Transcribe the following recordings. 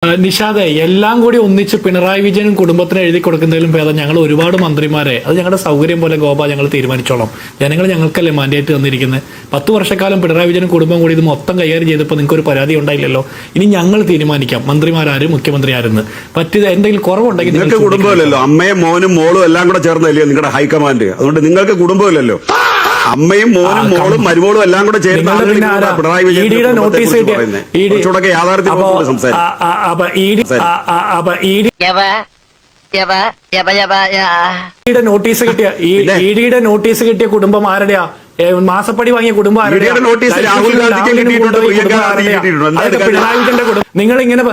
നിഷാദെ എല്ലാം കൂടി ഒന്നിച്ച് പിണറായി വിജയനും കുടുംബത്തിന് എഴുതി കൊടുക്കുന്നതിലും ഭേദം ഞങ്ങൾ ഒരുപാട് മന്ത്രിമാരെ അത് ഞങ്ങളുടെ സൗകര്യം പോലെ ഗോപ ഞങ്ങൾ തീരുമാനിച്ചോളാം. ജനങ്ങൾ ഞങ്ങൾക്കല്ലേ മാൻഡേറ്റ് തന്നിരിക്കുന്നത്. 10 വർഷക്കാലം പിണറായി വിജയനും കുടുംബം കൂടി ഇത് മൊത്തം കൈകാര്യം ചെയ്തപ്പോൾ നിങ്ങൾക്ക് ഒരു പരാതി ഉണ്ടായില്ലല്ലോ. ഇനി ഞങ്ങൾ തീരുമാനിക്കാം മന്ത്രിമാരും മുഖ്യമന്ത്രി ആരെന്ന്. പറ്റിയത് എന്തെങ്കിലും കുറവുണ്ടെങ്കിൽ നിങ്ങൾക്ക് കുടുംബമില്ലല്ലോ. അമ്മയും മോനും മോളും എല്ലാം കൂടെ ചേർന്നല്ലേ നിങ്ങളുടെ ഹൈക്കമാൻഡ്. അതുകൊണ്ട് നിങ്ങൾക്ക് കുടുംബമില്ലല്ലോ. അമ്മയും മോനും മോളും മരുമോളും എല്ലാം കൂടെ ചേർന്ന് പിണറായി വിജയൻ നോട്ടീസ് കിട്ടിയ കുടുംബം ആരുടെയാ? മാസപ്പടി വാങ്ങിയ കുടുംബം നിങ്ങൾ ഇങ്ങനെ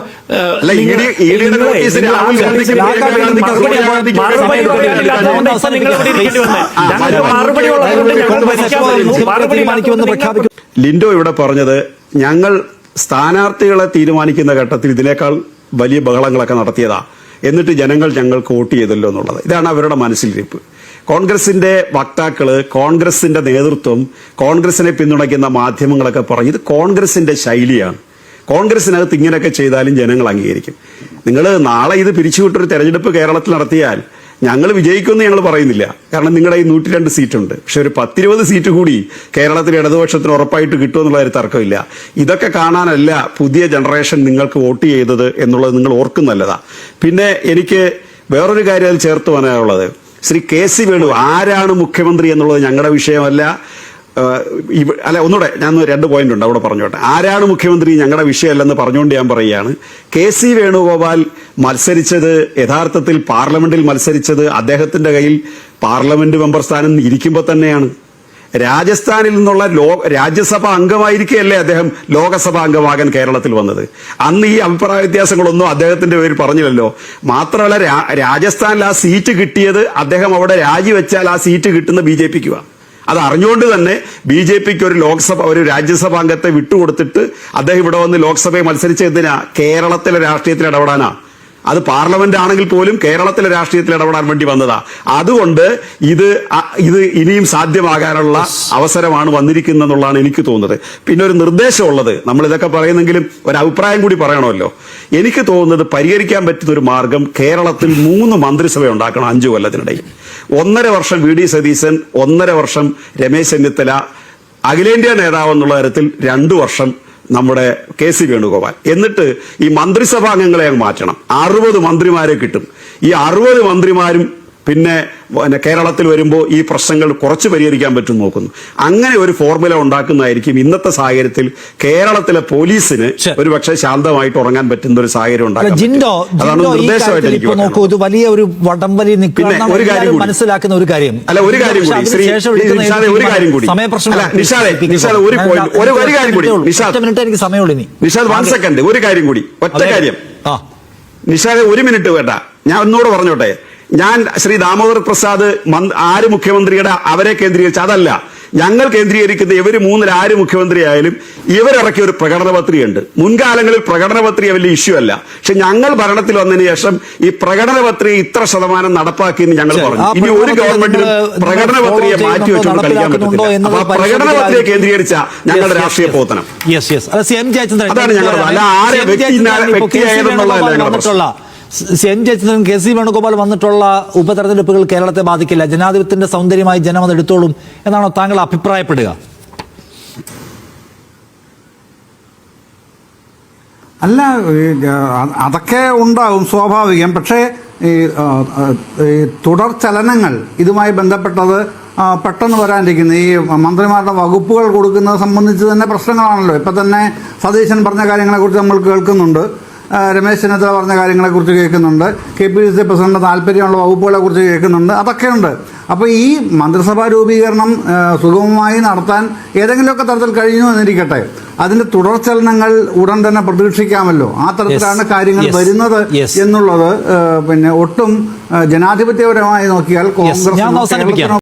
ലിൻഡോ ഇവിടെ പറഞ്ഞത് ഞങ്ങൾ സ്ഥാനാർത്ഥികളെ തീരുമാനിക്കുന്ന ഘട്ടത്തിൽ ഇതിനേക്കാൾ വലിയ ബഹളങ്ങളൊക്കെ നടത്തിയതാ, എന്നിട്ട് ജനങ്ങൾ ഞങ്ങൾക്ക് വോട്ട് ചെയ്തല്ലോ എന്നുള്ളത്. ഇതാണ് അവരുടെ മനസ്സിലിരിപ്പ്. കോൺഗ്രസിന്റെ വക്താക്കള്, കോൺഗ്രസിന്റെ നേതൃത്വം, കോൺഗ്രസിനെ പിന്തുണയ്ക്കുന്ന മാധ്യമങ്ങളൊക്കെ പറയും ഇത് കോൺഗ്രസിന്റെ ശൈലിയാണ്. കോൺഗ്രസിനകത്ത് ഇങ്ങനെയൊക്കെ ചെയ്താലും ജനങ്ങൾ അംഗീകരിക്കും. നിങ്ങൾ നാളെ ഇത് പിരിച്ചുവിട്ടൊരു തെരഞ്ഞെടുപ്പ് കേരളത്തിൽ നടത്തിയാൽ ഞങ്ങൾ വിജയിക്കുമെന്ന് ഞങ്ങൾ പറയുന്നില്ല. കാരണം നിങ്ങളുടെ ഈ 102 സീറ്റുണ്ട്. പക്ഷെ ഒരു 10-20 സീറ്റ് കൂടി കേരളത്തിൽ ഇടതുപക്ഷത്തിന് ഉറപ്പായിട്ട് കിട്ടുമെന്നുള്ള ഒരു തർക്കമില്ല. ഇതൊക്കെ കാണാനല്ല പുതിയ ജനറേഷൻ നിങ്ങൾക്ക് വോട്ട് ചെയ്തത് എന്നുള്ളത് നിങ്ങൾ ഓർക്കുന്നല്ലതാ. പിന്നെ എനിക്ക് വേറൊരു കാര്യം അതിൽ ചേർത്ത് പറയാനുള്ളത്, ശ്രീ കെ.സി. വേണു ആരാണ് മുഖ്യമന്ത്രി എന്നുള്ളത് ഞങ്ങളുടെ വിഷയമല്ല. അല്ല, ഒന്നുകൂടെ ഞാൻ 2 പോയിന്റ് ഉണ്ട് അവിടെ പറഞ്ഞോട്ടെ. ആരാണ് മുഖ്യമന്ത്രി ഞങ്ങളുടെ വിഷയമല്ലെന്ന് പറഞ്ഞുകൊണ്ട് ഞാൻ പറയുകയാണ്. കെ.സി. വേണുഗോപാൽ മത്സരിച്ചത് യഥാർത്ഥത്തിൽ പാർലമെന്റിൽ മത്സരിച്ചത് അദ്ദേഹത്തിന്റെ കയ്യിൽ പാർലമെന്റ് മെമ്പർ സ്ഥാനം ഇരിക്കുമ്പോൾ തന്നെയാണ്. രാജസ്ഥാനിൽ നിന്നുള്ള രാജ്യസഭാ അംഗമായിരിക്കുകയല്ലേ അദ്ദേഹം ലോകസഭാ അംഗമാകാൻ കേരളത്തിൽ വന്നത്. അന്ന് ഈ അഭിപ്രായ വ്യത്യാസങ്ങളൊന്നും അദ്ദേഹത്തിന്റെ പേരിൽ പറഞ്ഞില്ലല്ലോ. മാത്രമല്ല, രാജസ്ഥാനിൽ ആ സീറ്റ് കിട്ടിയത് അദ്ദേഹം അവിടെ രാജിവെച്ചാൽ ആ സീറ്റ് കിട്ടുന്ന ബി.ജെ.പിക്കുവാ. അത് അറിഞ്ഞുകൊണ്ട് തന്നെ ബി.ജെ.പിക്ക് ഒരു രാജ്യസഭാ അംഗത്തെ വിട്ടുകൊടുത്തിട്ട് അദ്ദേഹം ഇവിടെ വന്ന് ലോക്സഭയെ മത്സരിച്ചതിനാ കേരളത്തിലെ രാഷ്ട്രീയത്തിൽ ഇടപെടാനാ. അത് പാർലമെന്റ് ആണെങ്കിൽ പോലും കേരളത്തിലെ രാഷ്ട്രീയത്തിൽ ഇടപെടാൻ വേണ്ടി വന്നതാ. അതുകൊണ്ട് ഇത് ഇനിയും സാധ്യമാകാനുള്ള അവസരമാണ് വന്നിരിക്കുന്നതെന്നുള്ളതാണ് എനിക്ക് തോന്നുന്നത്. പിന്നെ ഒരു നിർദ്ദേശമുള്ളത്, നമ്മൾ ഇതൊക്കെ പറയുന്നെങ്കിലും ഒരു അഭിപ്രായം കൂടി പറയണമല്ലോ. എനിക്ക് തോന്നുന്നത് പരിഹരിക്കാൻ പറ്റുന്ന ഒരു മാർഗം കേരളത്തിൽ 3 മന്ത്രിസഭ ഉണ്ടാക്കണം 5 കൊല്ലത്തിനിടയിൽ. 1.5 വർഷം വി.ഡി. സതീശൻ, 1.5 വർഷം രമേശ് ചെന്നിത്തല, അഖിലേന്ത്യാ നേതാവ് എന്നുള്ള തരത്തിൽ 2 വർഷം നമ്മുടെ കെ.സി. വേണുഗോപാൽ. എന്നിട്ട് ഈ മന്ത്രിസഭാംഗങ്ങളെ അങ്ങ് മാറ്റണം. 60 മന്ത്രിമാരെ കിട്ടും. ഈ 60 മന്ത്രിമാരും പിന്നെ കേരളത്തിൽ വരുമ്പോൾ ഈ പ്രശ്നങ്ങൾ കുറച്ച് പരിഹരിക്കാൻ പറ്റും നോക്കുന്നു. അങ്ങനെ ഒരു ഫോർമുല ഉണ്ടാക്കുന്നതായിരിക്കും ഇന്നത്തെ സാഹചര്യത്തിൽ കേരളത്തിലെ പോലീസിന് ഒരു പക്ഷേ ശാന്തമായിട്ട് ഉറങ്ങാൻ പറ്റുന്ന ഒരു സാഹചര്യം ഉണ്ടാക്കാൻ. അതാണ് നിർദ്ദേശമായിട്ട് എനിക്ക് മനസ്സിലാക്കുന്ന ഒരു കാര്യം. അല്ല, ഒരു കാര്യം കൂടി നിഷാദ്, ഒരു കാര്യം കൂടി നിഷാദ്, ഒരു കാര്യം കൂടി എനിക്ക് സമയമുള്ളൂ. നിഷാദ് 1 സെക്കൻഡ്, ഒരു കാര്യം കൂടി, ഒറ്റ കാര്യം നിഷാദ്, 1 മിനിറ്റ് വേണ്ട. ഞാൻ ഒന്നുകൂടെ പറഞ്ഞോട്ടെ. ഞാൻ ശ്രീ ദാമോദർ പ്രസാദ് ആര് മുഖ്യമന്ത്രിയുടെ അവരെ കേന്ദ്രീകരിച്ച് അതല്ല, ഞങ്ങൾ കേന്ദ്രീകരിക്കുന്ന ഇവര് 3-ൽ ആര് മുഖ്യമന്ത്രി ആയാലും ഇവരിറക്കിയ ഒരു പ്രകടന പത്രികയുണ്ട്. മുൻകാലങ്ങളിൽ പ്രകടന പത്രിക വലിയ ഇഷ്യൂ അല്ല. പക്ഷെ ഞങ്ങൾ ഭരണത്തിൽ വന്നതിന് ശേഷം ഈ പ്രകടന പത്രിക ഇത്ര ശതമാനം നടപ്പാക്കിയെന്ന് ഞങ്ങൾ പറഞ്ഞു. ഇനി ഒരു ഗവൺമെന്റിനും പ്രകടന പത്രികയെ മാറ്റി വെച്ചുകൊണ്ട് കളിക്കാൻ പറ്റില്ല. അപ്പൊ പ്രകടന പത്രിക കേന്ദ്രീകരിച്ച ഞങ്ങളുടെ രാഷ്ട്രീയ പ്രവർത്തനം അതാണ് ഞങ്ങളുടെ. അല്ല, ആരെ വ്യക്തിയായതെന്നുള്ളതല്ല ഞങ്ങളുടെ. N Jayachandran, K C. വേണുഗോപാൽ വന്നിട്ടുള്ള ഉപതെരഞ്ഞെടുപ്പുകൾ കേരളത്തെ ബാധിക്കില്ല, ജനാധിപത്യത്തിന്റെ സൗന്ദര്യമായി ജനം അത് എടുത്തോളും എന്നാണോ താങ്കൾ അഭിപ്രായപ്പെടുക? അല്ല, അതൊക്കെ ഉണ്ടാവും, സ്വാഭാവികം. പക്ഷേ ഈ തുടർ ചലനങ്ങൾ ഇതുമായി ബന്ധപ്പെട്ടത് പെട്ടെന്ന് വരാനിരിക്കുന്നു. ഈ മന്ത്രിമാരുടെ വകുപ്പുകൾ കൊടുക്കുന്നത് സംബന്ധിച്ച് തന്നെ പ്രശ്നങ്ങളാണല്ലോ. ഇപ്പം തന്നെ സതീശൻ പറഞ്ഞ കാര്യങ്ങളെക്കുറിച്ച് നമ്മൾ കേൾക്കുന്നുണ്ട്, രമേശ് ചെന്നിത്തല പറഞ്ഞ കാര്യങ്ങളെക്കുറിച്ച് കേൾക്കുന്നുണ്ട്, KPCC പ്രസിഡന്റ് താല്പര്യമുള്ള വകുപ്പുകളെക്കുറിച്ച് കേൾക്കുന്നുണ്ട്. അതൊക്കെയുണ്ട്. അപ്പോൾ ഈ മന്ത്രിസഭാ രൂപീകരണം സുഗമമായി നടത്താൻ ഏതെങ്കിലുമൊക്കെ തരത്തിൽ കഴിഞ്ഞു എന്നിരിക്കട്ടെ, അതിന്റെ തുടർചലനങ്ങൾ ഉടൻ തന്നെ പ്രതീക്ഷിക്കാമല്ലോ. ആ തരത്തിലാണ് കാര്യങ്ങൾ വരുന്നത് എന്നുള്ളത് പിന്നെ ഒട്ടും ജനാധിപത്യപരമായി നോക്കിയാൽ കോൺഗ്രസ്